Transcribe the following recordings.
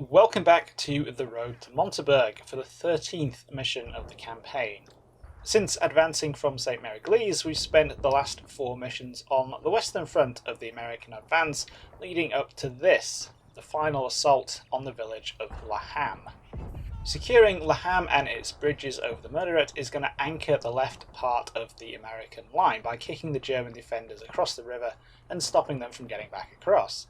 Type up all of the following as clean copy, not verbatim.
Welcome back to the road to Montebourg for the 13th mission of the campaign. Since advancing from St. Mary Glees, we've spent the last 4 missions on the western front of the American advance, leading up to this, the final assault on the village of La Ham. Securing La Ham and its bridges over the Murderet is going to anchor the left part of the American line by kicking the German defenders across the river and stopping them from getting back across.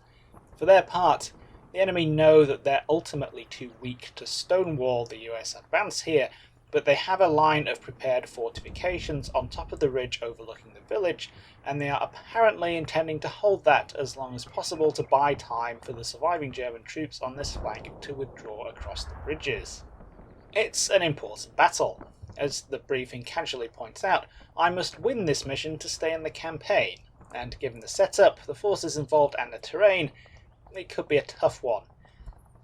For their part, the enemy know that they're ultimately too weak to stonewall the US advance here, but they have a line of prepared fortifications on top of the ridge overlooking the village, and they are apparently intending to hold that as long as possible to buy time for the surviving German troops on this flank to withdraw across the bridges. It's an important battle. As the briefing casually points out, I must win this mission to stay in the campaign, and given the setup, the forces involved and the terrain, it could be a tough one.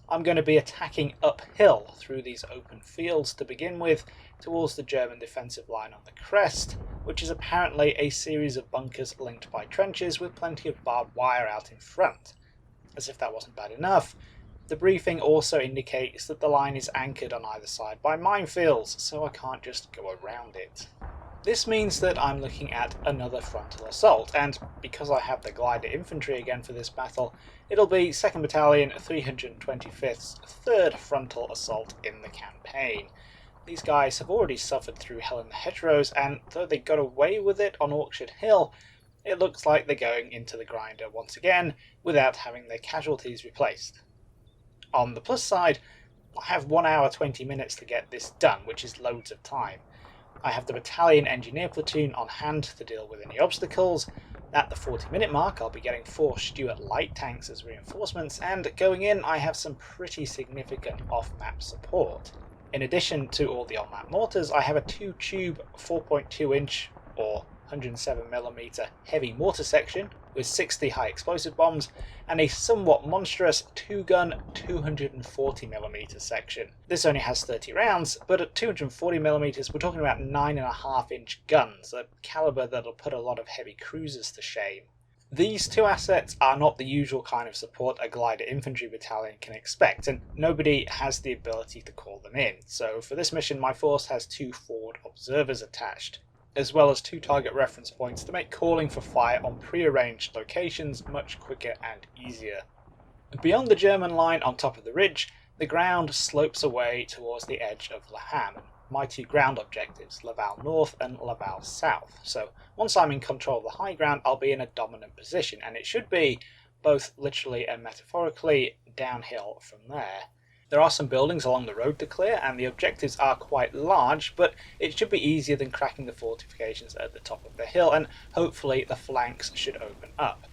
I'm going to be attacking uphill through these open fields to begin with, towards the German defensive line on the crest, which is apparently a series of bunkers linked by trenches with plenty of barbed wire out in front. As if that wasn't bad enough, the briefing also indicates that the line is anchored on either side by minefields, so I can't just go around it. This means that I'm looking at another frontal assault, and because I have the glider infantry again for this battle, it'll be 2nd Battalion 325th's 3rd frontal assault in the campaign. These guys have already suffered through hell in the hedgerows, and though they got away with it on Orchard Hill, it looks like they're going into the grinder once again without having their casualties replaced. On the plus side, I have 1 hour 20 minutes to get this done, which is loads of time. I have the battalion engineer platoon on hand to deal with any obstacles. At the 40-minute mark, I'll be getting 4 Stuart light tanks as reinforcements, and going in I have some pretty significant off-map support. In addition to all the on-map mortars, I have a 2-tube 4.2-inch or 107mm heavy mortar section with 60 high explosive bombs, and a somewhat monstrous 2-gun 240mm section. This only has 30 rounds, but at 240mm we're talking about 9.5-inch guns, a caliber that'll put a lot of heavy cruisers to shame. These 2 assets are not the usual kind of support a glider infantry battalion can expect, and nobody has the ability to call them in, so for this mission my force has 2 forward observers attached, as well as 2 target reference points to make calling for fire on pre-arranged locations much quicker and easier. Beyond the German line on top of the ridge, the ground slopes away towards the edge of La Ham, my 2 ground objectives, Laval North and Laval South, so once I'm in control of the high ground I'll be in a dominant position, and it should be, both literally and metaphorically, downhill from there. There are some buildings along the road to clear, and the objectives are quite large, but it should be easier than cracking the fortifications at the top of the hill, and hopefully the flanks should open up.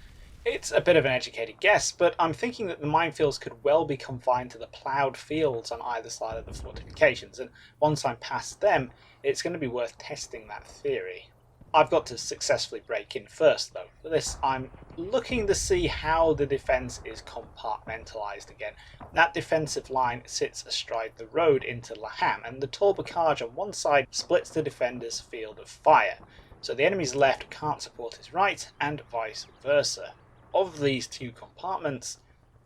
It's a bit of an educated guess, but I'm thinking that the minefields could well be confined to the ploughed fields on either side of the fortifications, and once I'm past them, it's going to be worth testing that theory. I've got to successfully break in first though. For this I'm looking to see how the defence is compartmentalised again. That defensive line sits astride the road into La Ham, and the tall bocage on one side splits the defender's field of fire, so the enemy's left can't support his right, and vice versa. Of these 2 compartments,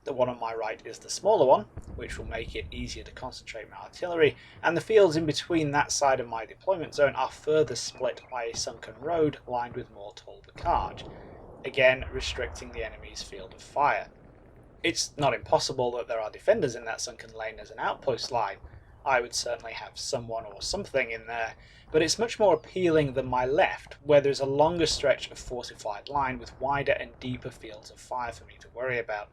the one on my right is the smaller one, which will make it easier to concentrate my artillery, and the fields in between that side of my deployment zone are further split by a sunken road lined with more tall bocage, again restricting the enemy's field of fire. It's not impossible that there are defenders in that sunken lane as an outpost line. I would certainly have someone or something in there, but it's much more appealing than my left, where there's a longer stretch of fortified line with wider and deeper fields of fire for me to worry about.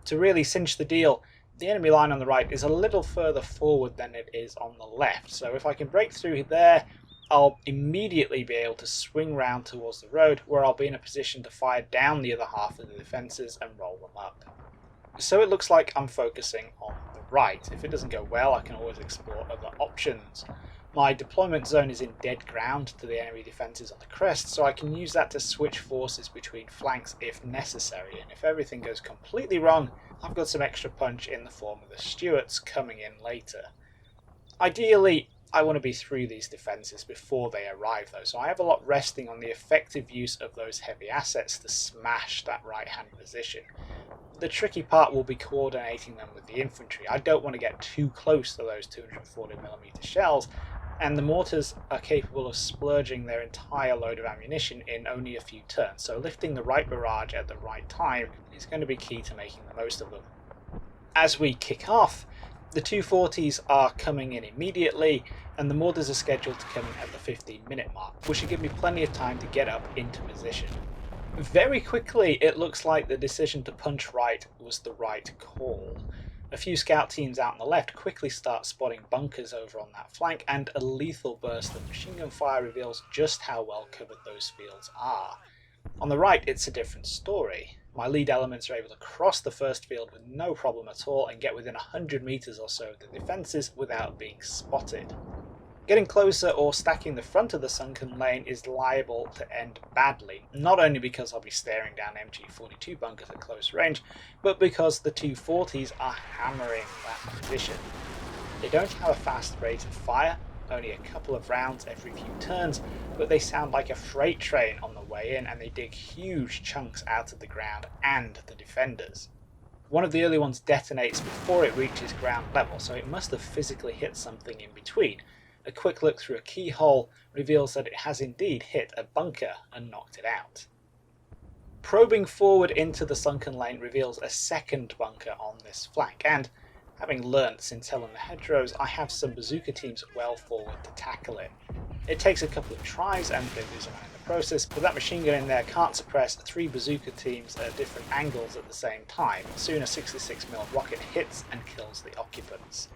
To really cinch the deal, the enemy line on the right is a little further forward than it is on the left, so if I can break through there, I'll immediately be able to swing round towards the road, where I'll be in a position to fire down the other half of the defences and roll them up. So it looks like I'm focusing on the right. If it doesn't go well, I can always explore other options. My deployment zone is in dead ground to the enemy defences on the crest, so I can use that to switch forces between flanks if necessary, and if everything goes completely wrong, I've got some extra punch in the form of the Stuarts coming in later. Ideally, I want to be through these defences before they arrive though, so I have a lot resting on the effective use of those heavy assets to smash that right hand position. The tricky part will be coordinating them with the infantry. I don't want to get too close to those 240mm shells, and the mortars are capable of splurging their entire load of ammunition in only a few turns, so lifting the right barrage at the right time is going to be key to making the most of them. As we kick off, the 240s are coming in immediately, and the mortars are scheduled to come in at the 15-minute mark, which should give me plenty of time to get up into position. Very quickly, it looks like the decision to punch right was the right call. A few scout teams out on the left quickly start spotting bunkers over on that flank, and a lethal burst of machine gun fire reveals just how well covered those fields are. On the right, it's a different story. My lead elements are able to cross the first field with no problem at all and get within 100 meters or so of the defenses without being spotted. Getting closer or stacking the front of the sunken lane is liable to end badly, not only because I'll be staring down MG42 bunkers at close range, but because the 240s are hammering that position. They don't have a fast rate of fire, only a couple of rounds every few turns, but they sound like a freight train on the way in, and they dig huge chunks out of the ground and the defenders. One of the early ones detonates before it reaches ground level, so it must have physically hit something in between. A quick look through a keyhole reveals that it has indeed hit a bunker and knocked it out. Probing forward into the sunken lane reveals a second bunker on this flank, and having learnt Scintilla and the hedgerows, I have some bazooka teams well forward to tackle it. It takes a couple of tries and they lose a man in the process, but that machine gun in there can't suppress 3 bazooka teams at different angles at the same time. Soon a 66mm rocket hits and kills the occupants.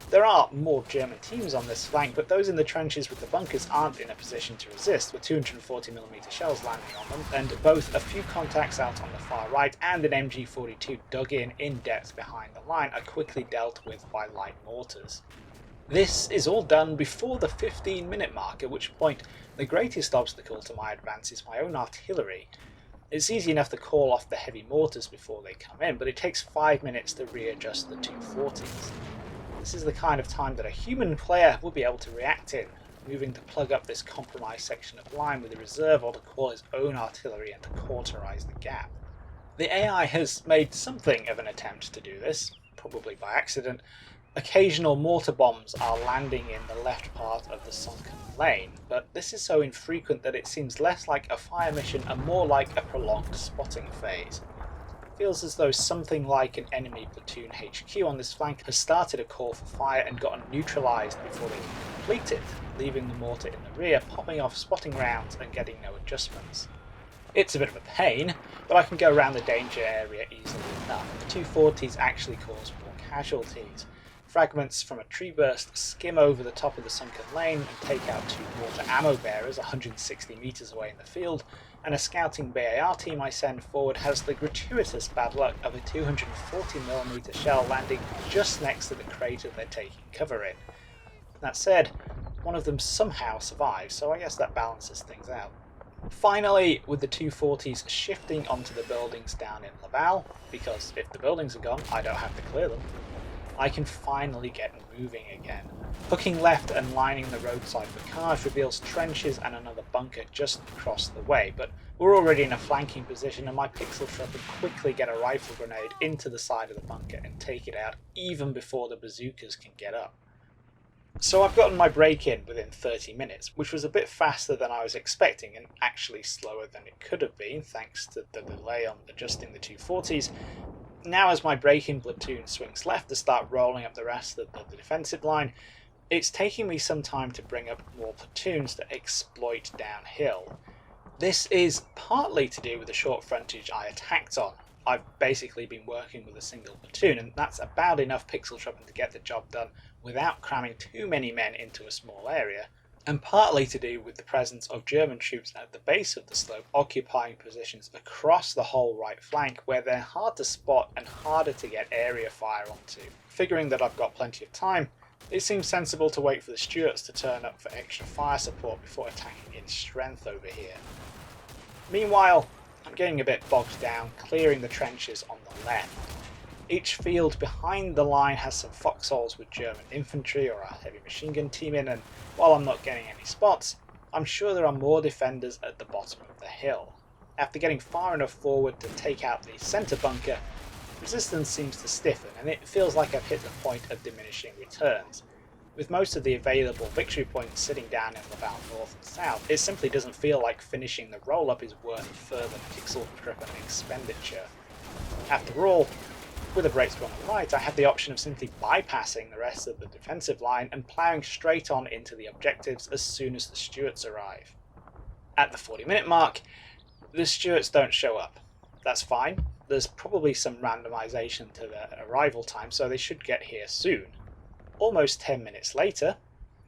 There are more German teams on this flank, but those in the trenches with the bunkers aren't in a position to resist, with 240mm shells landing on them, and both a few contacts out on the far right and an MG42 dug in depth behind the line are quickly dealt with by light mortars. This is all done before the 15-minute mark, at which point the greatest obstacle to my advance is my own artillery. It's easy enough to call off the heavy mortars before they come in, but it takes 5 minutes to readjust the 240s. This is the kind of time that a human player will be able to react in, moving to plug up this compromised section of line with a reserve or to call his own artillery and to cauterize the gap. The AI has made something of an attempt to do this, probably by accident. Occasional mortar bombs are landing in the left part of the sunken lane, but this is so infrequent that it seems less like a fire mission and more like a prolonged spotting phase. Feels as though something like an enemy platoon HQ on this flank has started a call for fire and gotten neutralised before they can complete it, leaving the mortar in the rear, popping off spotting rounds and getting no adjustments. It's a bit of a pain, but I can go around the danger area easily enough. The 240s actually cause more casualties. Fragments from a tree burst skim over the top of the sunken lane and take out 2 mortar ammo bearers 160 metres away in the field, and a scouting BAR team I send forward has the gratuitous bad luck of a 240mm shell landing just next to the crater they're taking cover in. That said, one of them somehow survives, so I guess that balances things out. Finally, with the 240s shifting onto the buildings down in Laval, because if the buildings are gone, I don't have to clear them, I can finally get moving again. Hooking left and lining the roadside for cars reveals trenches and another bunker just across the way, but we're already in a flanking position and my pixel truck can quickly get a rifle grenade into the side of the bunker and take it out even before the bazookas can get up. So I've gotten my break in within 30 minutes, which was a bit faster than I was expecting and actually slower than it could have been thanks to the delay on adjusting the 240s. Now as my break-in platoon swings left to start rolling up the rest of the defensive line, it's taking me some time to bring up more platoons to exploit downhill. This is partly to do with the short frontage I attacked on. I've basically been working with a single platoon, and that's about enough pixel trapping to get the job done without cramming too many men into a small area, and partly to do with the presence of German troops at the base of the slope occupying positions across the whole right flank where they're hard to spot and harder to get area fire onto. Figuring that I've got plenty of time, it seems sensible to wait for the Stuarts to turn up for extra fire support before attacking in strength over here. Meanwhile, I'm getting a bit bogged down clearing the trenches on the left. Each field behind the line has some foxholes with German infantry or a heavy machine gun team in, and while I'm not getting any spots, I'm sure there are more defenders at the bottom of the hill. After getting far enough forward to take out the centre bunker, resistance seems to stiffen, and it feels like I've hit the point of diminishing returns. With most of the available victory points sitting down in Laval North and South, it simply doesn't feel like finishing the roll-up is worth further pixel-driven expenditure. After all, with a breakthrough on the right, I have the option of simply bypassing the rest of the defensive line and ploughing straight on into the objectives as soon as the Stuarts arrive. At the 40-minute mark, the Stuarts don't show up. That's fine. There's probably some randomization to their arrival time, so they should get here soon. Almost 10 minutes later,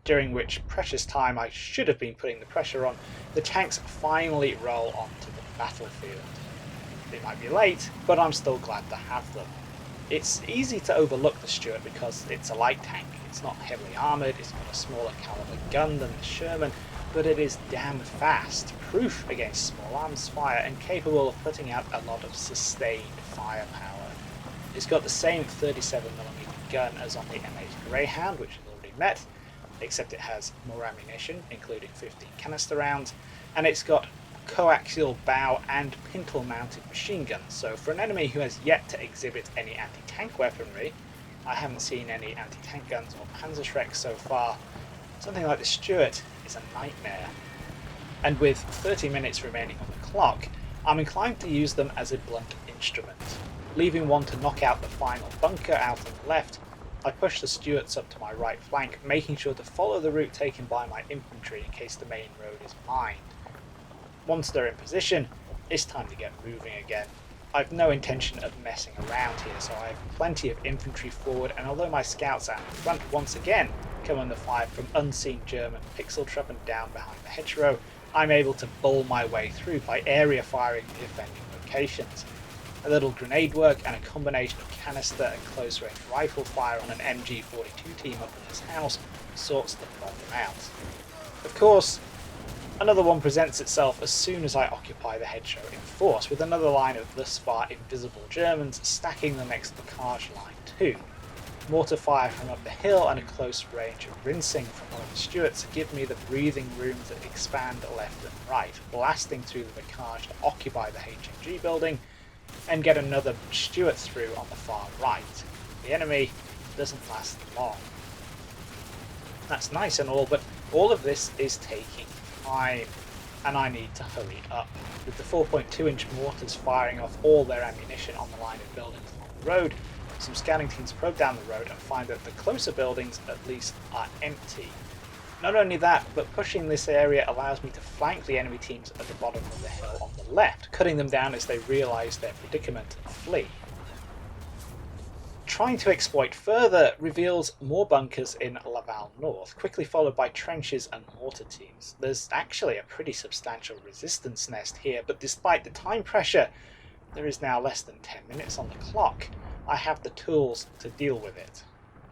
during which precious time I should have been putting the pressure on, the tanks finally roll onto the battlefield. They might be late, but I'm still glad to have them. It's easy to overlook the Stuart because it's a light tank. It's not heavily armoured, it's got a smaller caliber gun than the Sherman, but it is damn fast, proof against small arms fire, and capable of putting out a lot of sustained firepower. It's got the same 37mm gun as on the M8 Greyhound, which is already met, except it has more ammunition, including 15 canister rounds, and it's got coaxial bow and pintle mounted machine guns, so for an enemy who has yet to exhibit any anti-tank weaponry, I haven't seen any anti-tank guns or Panzerschrecks so far, something like the Stuart is a nightmare. And with 30 minutes remaining on the clock, I'm inclined to use them as a blunt instrument. Leaving one to knock out the final bunker out on the left, I push the Stuarts up to my right flank, making sure to follow the route taken by my infantry in case the main road is mined. Once they're in position, it's time to get moving again. I've no intention of messing around here, so I have plenty of infantry forward, and although my scouts out in front once again come under fire from unseen German pixel-truppen down behind the hedgerow, I'm able to bull my way through by area firing the offending locations. A little grenade work and a combination of canister and close-range rifle fire on an MG42 team up in this house sorts the problem out. Of course, another one presents itself as soon as I occupy the hedgerow in force, with another line of thus far invisible Germans stacking the next barrage line too. Mortar fire from up the hill and a close range of rinsing from one of the Stuarts give me the breathing room to expand left and right, blasting through the barrage to occupy the HMG building and get another Stuart through on the far right. The enemy doesn't last long. That's nice and all, but all of this is taking time, and I need to hurry up. With the 4.2-inch mortars firing off all their ammunition on the line of buildings along the road, some scouting teams probe down the road and find that the closer buildings at least are empty. Not only that, but pushing this area allows me to flank the enemy teams at the bottom of the hill on the left, cutting them down as they realise their predicament and flee. Trying to exploit further reveals more bunkers in Laval North, quickly followed by trenches and mortar teams. There's actually a pretty substantial resistance nest here, but despite the time pressure, there is now less than 10 minutes on the clock. I have the tools to deal with it.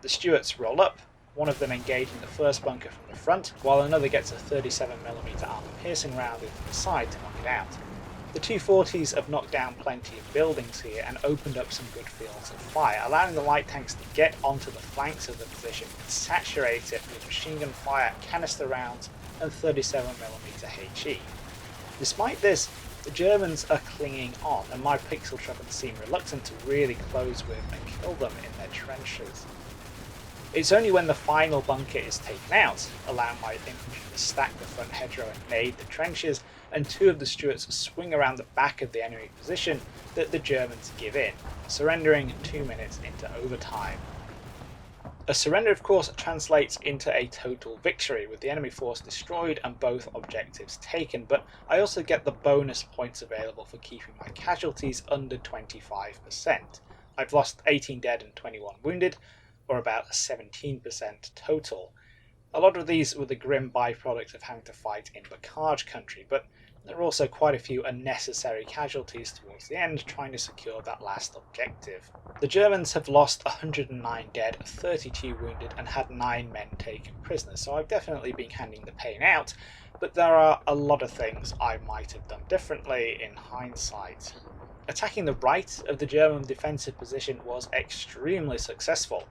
The Stuarts roll up, one of them engaging the first bunker from the front, while another gets a 37mm armor-piercing round into the side to knock it out. The 240s have knocked down plenty of buildings here and opened up some good fields of fire, allowing the light tanks to get onto the flanks of the position and saturate it with machine gun fire, canister rounds and 37mm HE. Despite this, the Germans are clinging on, and my pixel-truppen seem reluctant to really close with and kill them in their trenches. It's only when the final bunker is taken out, allowing my infantry to stack the front hedgerow and nade the trenches, and two of the Stuarts swing around the back of the enemy position, that the Germans give in, surrendering 2 minutes into overtime. A surrender, of course, translates into a total victory, with the enemy force destroyed and both objectives taken, but I also get the bonus points available for keeping my casualties under 25%. I've lost 18 dead and 21 wounded, or about 17% total. A lot of these were the grim byproduct of having to fight in Bocage country, but there are also quite a few unnecessary casualties towards the end trying to secure that last objective. The Germans have lost 109 dead, 32 wounded and had 9 men taken prisoners, so I've definitely been handing the pain out, but there are a lot of things I might have done differently in hindsight. Attacking the right of the German defensive position was extremely successful.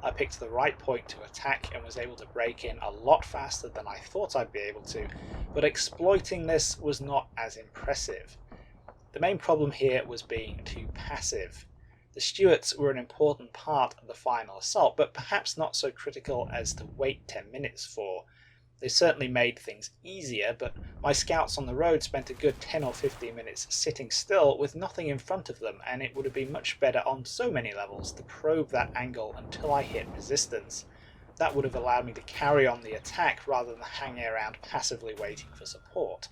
I picked the right point to attack and was able to break in a lot faster than I thought I'd be able to, but exploiting this was not as impressive. The main problem here was being too passive. The Stuarts were an important part of the final assault, but perhaps not so critical as to wait 10 minutes for. They certainly made things easier, but my scouts on the road spent a good 10 or 15 minutes sitting still with nothing in front of them, and it would have been much better on so many levels to probe that angle until I hit resistance. That would have allowed me to carry on the attack rather than hanging around passively waiting for support.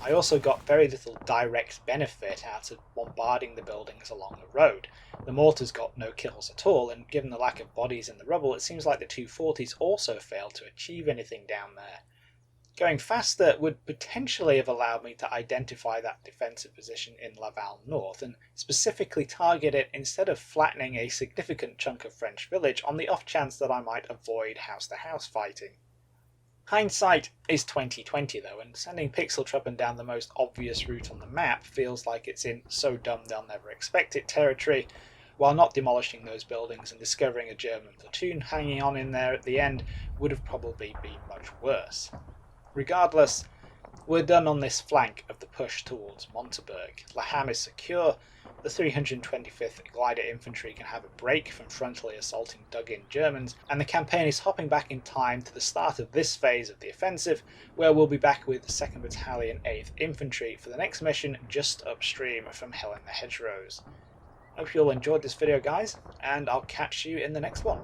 I also got very little direct benefit out of bombarding the buildings along the road. The mortars got no kills at all, and given the lack of bodies in the rubble, it seems like the 240s also failed to achieve anything down there. Going faster would potentially have allowed me to identify that defensive position in Laval North, and specifically target it instead of flattening a significant chunk of French village on the off chance that I might avoid house-to-house fighting. Hindsight is 2020 though, and sending Pixeltruppen down the most obvious route on the map feels like it's in so dumb they'll never expect it territory, while not demolishing those buildings and discovering a German platoon hanging on in there at the end would have probably been much worse. Regardless, we're done on this flank of the push towards Montebourg. La Ham is secure, the 325th Glider Infantry can have a break from frontally assaulting dug-in Germans, and the campaign is hopping back in time to the start of this phase of the offensive, where we'll be back with the 2nd Battalion 8th Infantry for the next mission just upstream from Hell in the Hedgerows. Hope you all enjoyed this video guys, and I'll catch you in the next one.